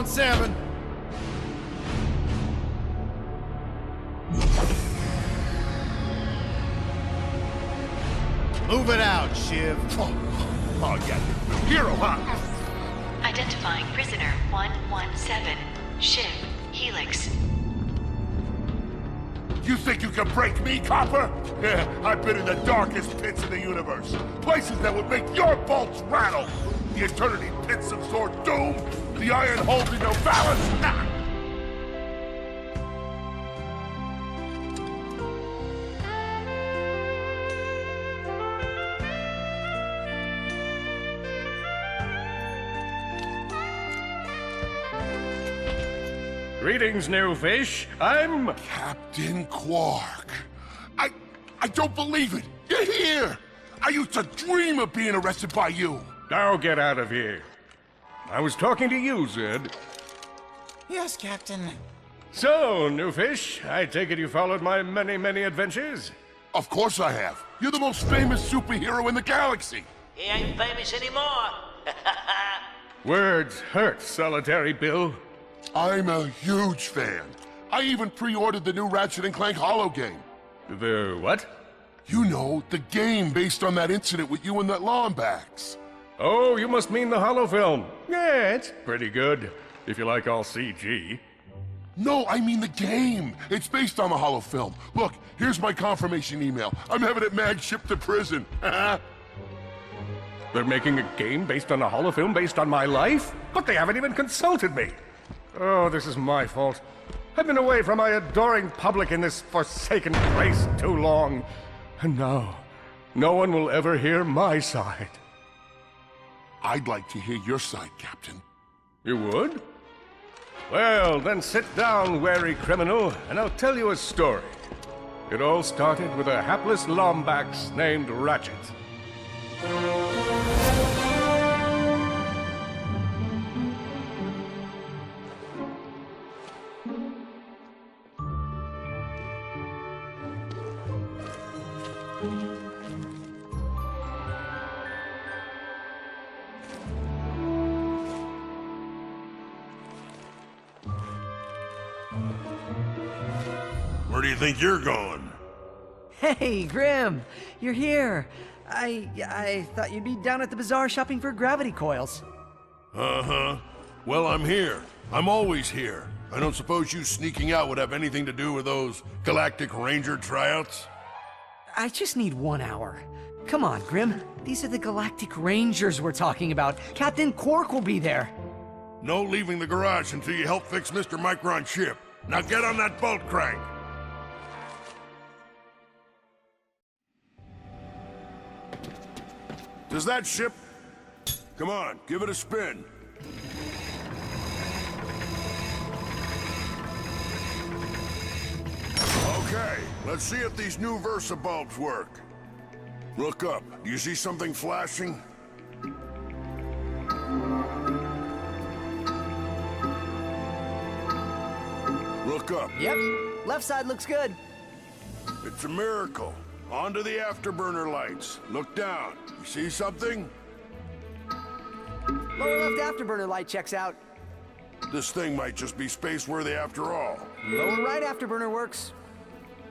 on 7. Move it out, Shiv. Oh yeah, hero, huh? Identifying prisoner 117, Shiv, Helix. You think you can break me, Copper? Yeah, I've been in the darkest pits of the universe. Places that would make your bolts rattle. The eternity pits of Sword Doom. The iron holding no balance. Nah. Greetings, new fish. I'm... Captain Quark. I don't believe it. You're here. I used to dream of being arrested by you. Now get out of here. I was talking to you, Zed. Yes, Captain. So, new fish, I take it you followed my many, many adventures? Of course I have. You're the most famous superhero in the galaxy. He ain't famous anymore. Words hurt, Solitary Bill. I'm a huge fan. I even pre-ordered the new Ratchet and Clank holo game. The what? You know, the game based on that incident with you and that Lombax. Oh, you must mean the holo film. Yeah, it's pretty good, if you like all CG. No, I mean the game. It's based on the holo film. Look, here's my confirmation email. I'm having it mag shipped to prison. They're making a game based on a holo film based on my life? But they haven't even consulted me. Oh, this is my fault. I've been away from my adoring public in this forsaken place too long. And now, no one will ever hear my side. I'd like to hear your side, Captain. You would? Well, then sit down, wary criminal, and I'll tell you a story. It all started with a hapless Lombax named Ratchet. Where do you think you're going? Hey, Grim! You're here! I thought you'd be down at the bazaar shopping for gravity coils. Uh-huh. Well, I'm here. I'm always here. I don't suppose you sneaking out would have anything to do with those Galactic Ranger tryouts? I just need 1 hour. Come on, Grim. These are the Galactic Rangers we're talking about. Captain Quark will be there. No leaving the garage until you help fix Mr. Micron's ship. Now get on that bolt crank. Does that ship... Come on, give it a spin. Okay, let's see if these new Versa bulbs work. Look up. Do you see something flashing? Look up. Yep. Left side looks good. It's a miracle. Onto the afterburner lights. Look down. You see something? Lower left afterburner light checks out. This thing might just be space-worthy after all. Lower right afterburner works.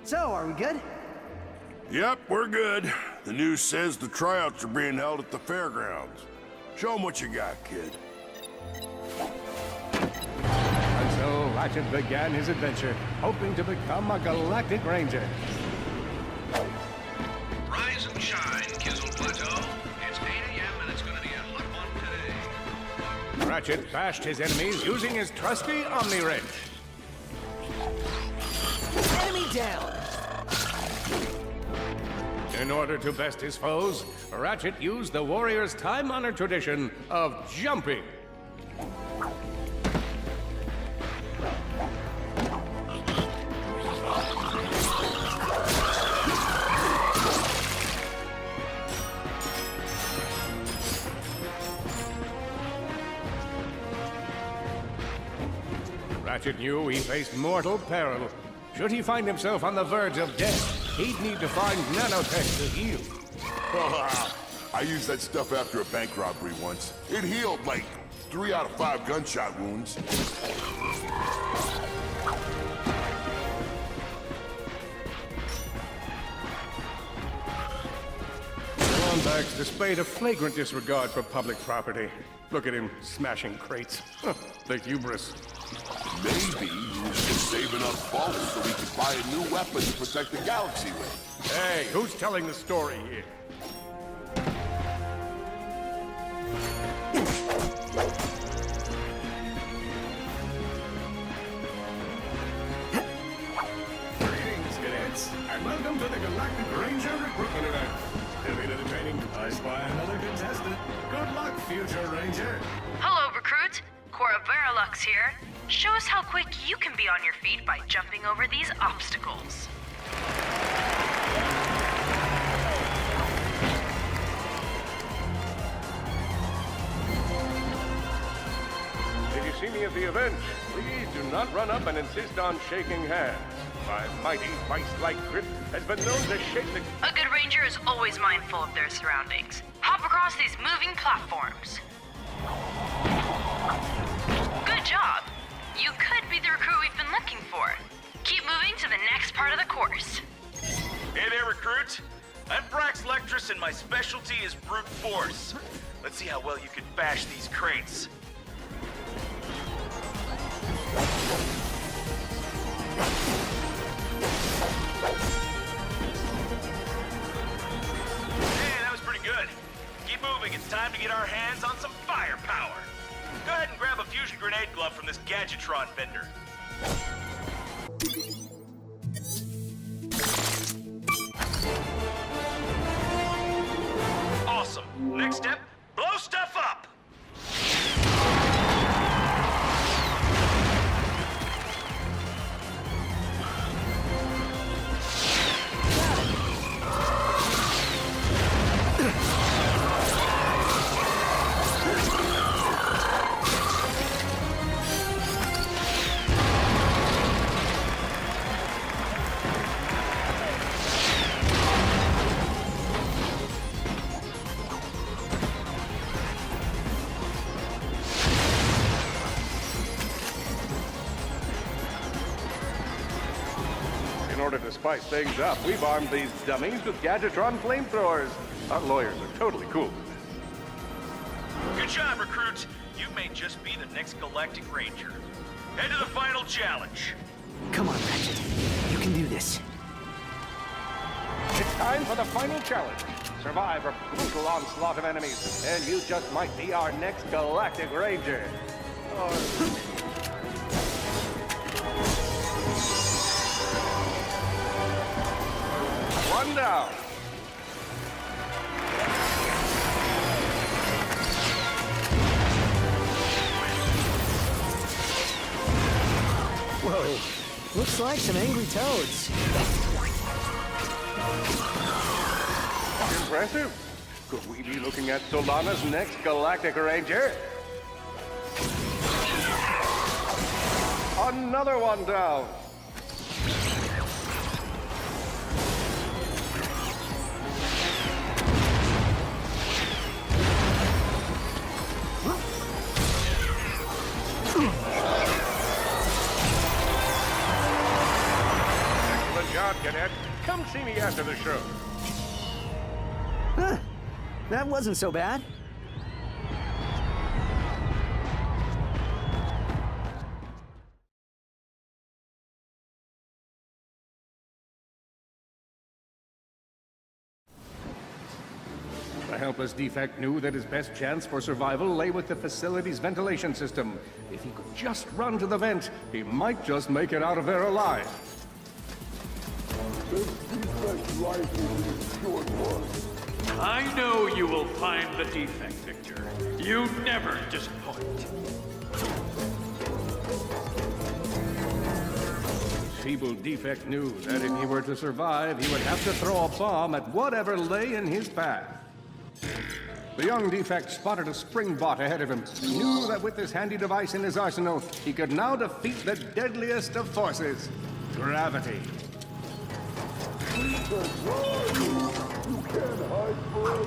So, are we good? Yep, we're good. The news says the tryouts are being held at the fairgrounds. Show 'em what you got, kid. And so Ratchet began his adventure, hoping to become a Galactic Ranger. Rise and shine, Kizzle Plateau. It's 8 a.m. and it's gonna be a hot one today. Ratchet bashed his enemies using his trusty Omni Wrench. Enemy down! In order to best his foes, Ratchet used the warrior's time-honored tradition of jumping. Ratchet knew he faced mortal peril. Should he find himself on the verge of death, he'd need to find nanotech to heal. I used that stuff after a bank robbery once. It healed like 3 out of 5 gunshot wounds. Lombax displayed a flagrant disregard for public property. Look at him smashing crates. The hubris. Maybe he was just saving up bolts so he could buy a new weapon to protect the galaxy with. Hey, who's telling the story here? Greetings, cadets, and welcome to the Galactic Ranger Recruitment Event. Heavy to the training, I spy another contestant. Good luck, future Ranger. Hello, recruit. Cora Verilux here. Show us how quick you can be on your feet by jumping over these obstacles. If you see me at the event, please do not run up and insist on shaking hands. My mighty, vice-like grip has been known to shake the... A good ranger is always mindful of their surroundings. Hop across these moving platforms. Good job. You could be the recruit we've been looking for. Keep moving to the next part of the course. Hey there, recruit. I'm Brax Lectress, and my specialty is brute force. Let's see how well you can bash these crates. Hey, that was pretty good. Keep moving. It's time to get our hands on some firepower. Go ahead and grab a fusion grenade glove from this Gadgetron vendor. Awesome. Next step, blow stuff up! In order to spice things up, we've armed these dummies with Gadgetron flamethrowers. Our lawyers are totally cool. Good job, recruit. You may just be the next Galactic Ranger. Head to the final challenge. Come on, Ratchet. You can do this. It's time for the final challenge. Survive a brutal onslaught of enemies, and you just might be our next Galactic Ranger. One down. Whoa. Looks like some angry toads. Impressive. Could we be looking at Solana's next Galactic Ranger? Another one down. Excellent job, Cadet. Come see me after the show. Huh. That wasn't so bad. The helpless defect knew that his best chance for survival lay with the facility's ventilation system. If he could just run to the vent, he might just make it out of there alive. This defect life is a short one. I know you will find the defect, Victor. You never disappoint. Feeble defect knew that if he were to survive, he would have to throw a bomb at whatever lay in his path. The young defect spotted a spring bot ahead of him. He knew that with this handy device in his arsenal, he could now defeat the deadliest of forces, gravity. You can't hide forever.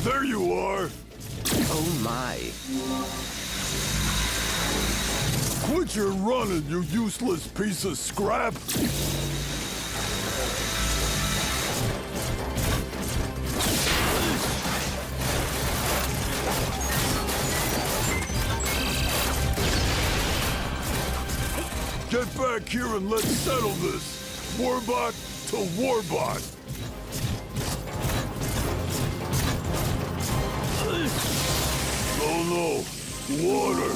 There you are! Oh my. Quit your running, you useless piece of scrap! Get back here and let's settle this! Warbot to Warbot! Oh no! Water!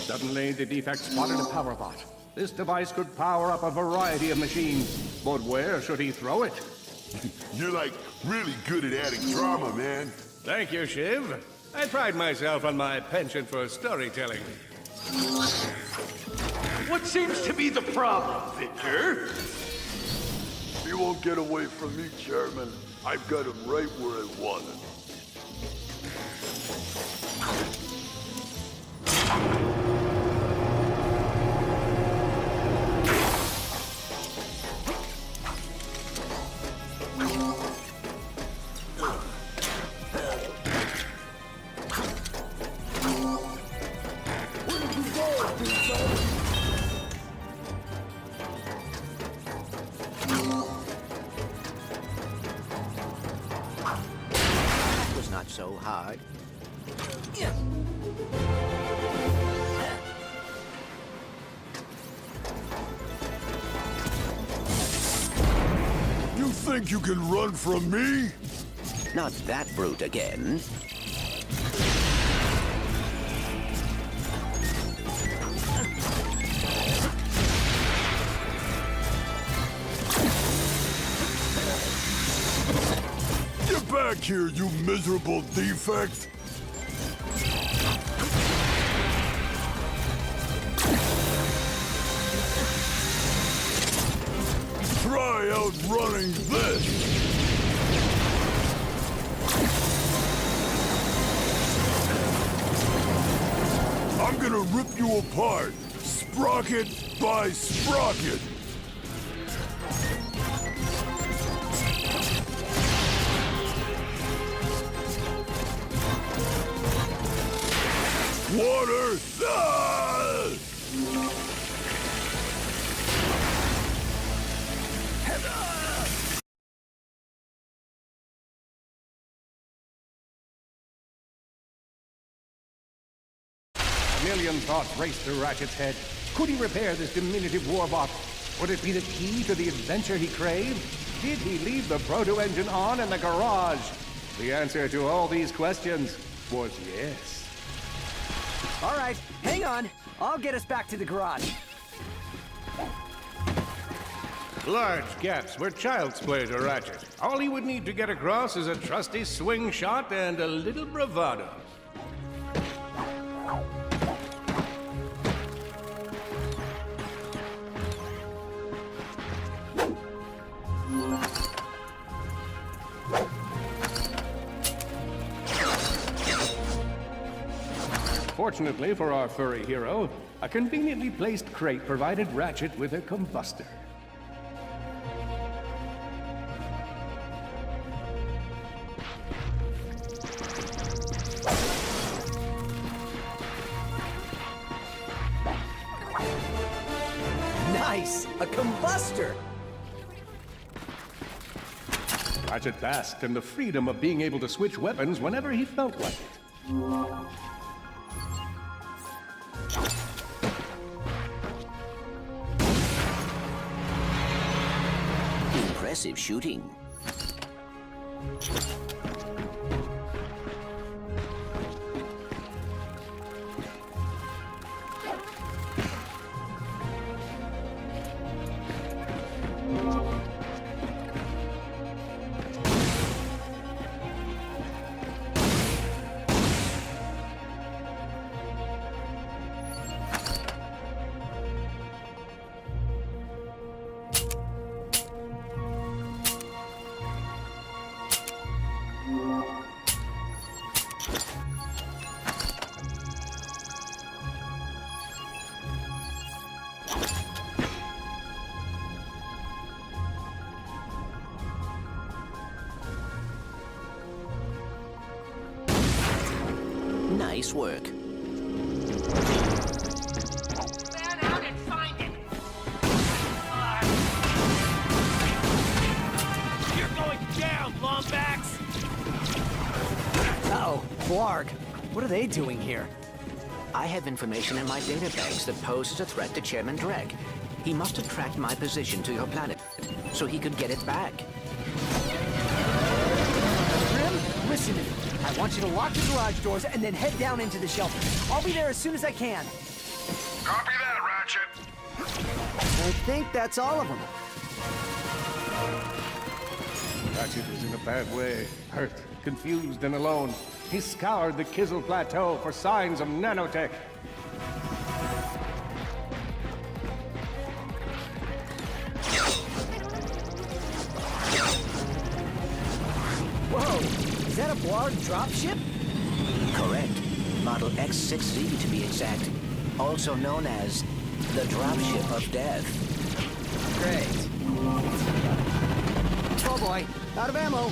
Suddenly, the defect spotted a power bot. This device could power up a variety of machines, but where should he throw it? You're like really good at adding drama, man. Thank you, Shiv. I pride myself on my penchant for storytelling. What seems to be the problem, Victor? He won't get away from me, Chairman. I've got him right where I want him. Was not so hard. You think you can run from me? Not that brute again. Get back here, you miserable defect! Try outrunning this! I'm gonna rip you apart, sprocket by sprocket! Water! Ah! A million thoughts raced through Ratchet's head. Could he repair this diminutive warbot? Would it be the key to the adventure he craved? Did he leave the proto-engine on in the garage? The answer to all these questions was yes. All right, hang on. I'll get us back to the garage. Large gaps were child's play to Ratchet. All he would need to get across is a trusty swing shot and a little bravado. Fortunately for our furry hero, a conveniently placed crate provided Ratchet with a combustor. Nice! A combustor! Ratchet basked in the freedom of being able to switch weapons whenever he felt like it. Impressive shooting. this work. Man out and find him! You're going down, Lombax! Uh-oh, Blarg. What are they doing here? I have information in my databanks that poses a threat to Chairman Drek. He must have tracked my position to your planet, so he could get it back. Grim, listen to me. I want you to lock the garage doors and then head down into the shelter. I'll be there as soon as I can. Copy that, Ratchet. I think that's all of them. Ratchet was in a bad way. Hurt, confused, and alone. He scoured the Kizzle Plateau for signs of nanotech. Whoa! Is that a Blarg dropship? Correct. Model X6Z to be exact. Also known as the Dropship of Death. Great. Oh boy, out of ammo.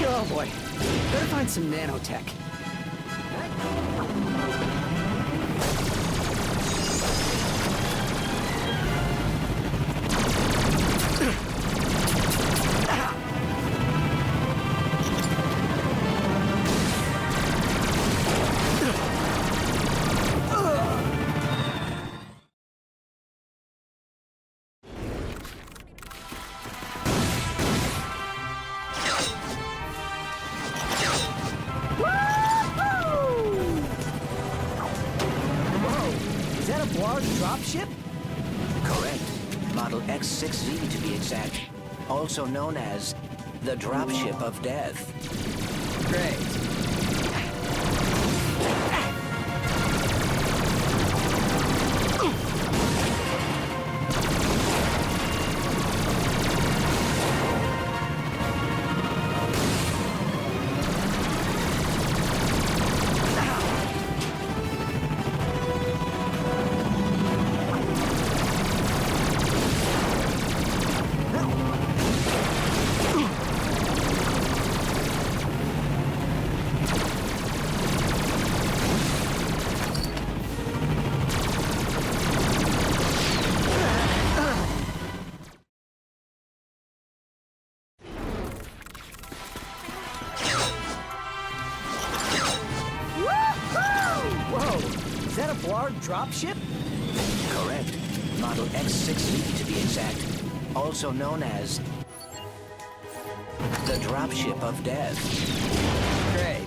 Oh boy, better find some nanotech. Is that a Blarg dropship? Correct. Model X6Z to be exact. Also known as the Dropship of Death. Great. Whoa! Is that a Blarg dropship? Correct. Model X6Z to be exact. Also known as the Dropship of Death. Great.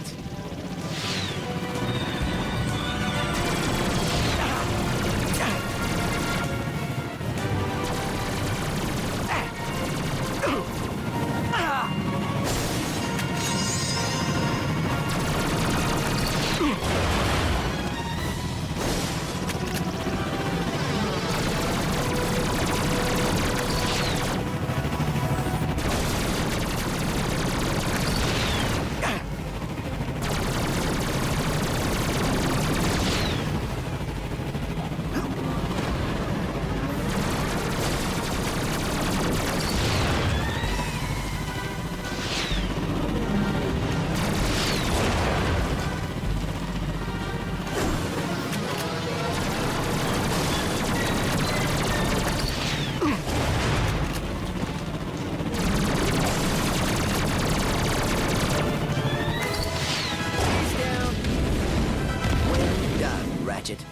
Well done, Ratchet.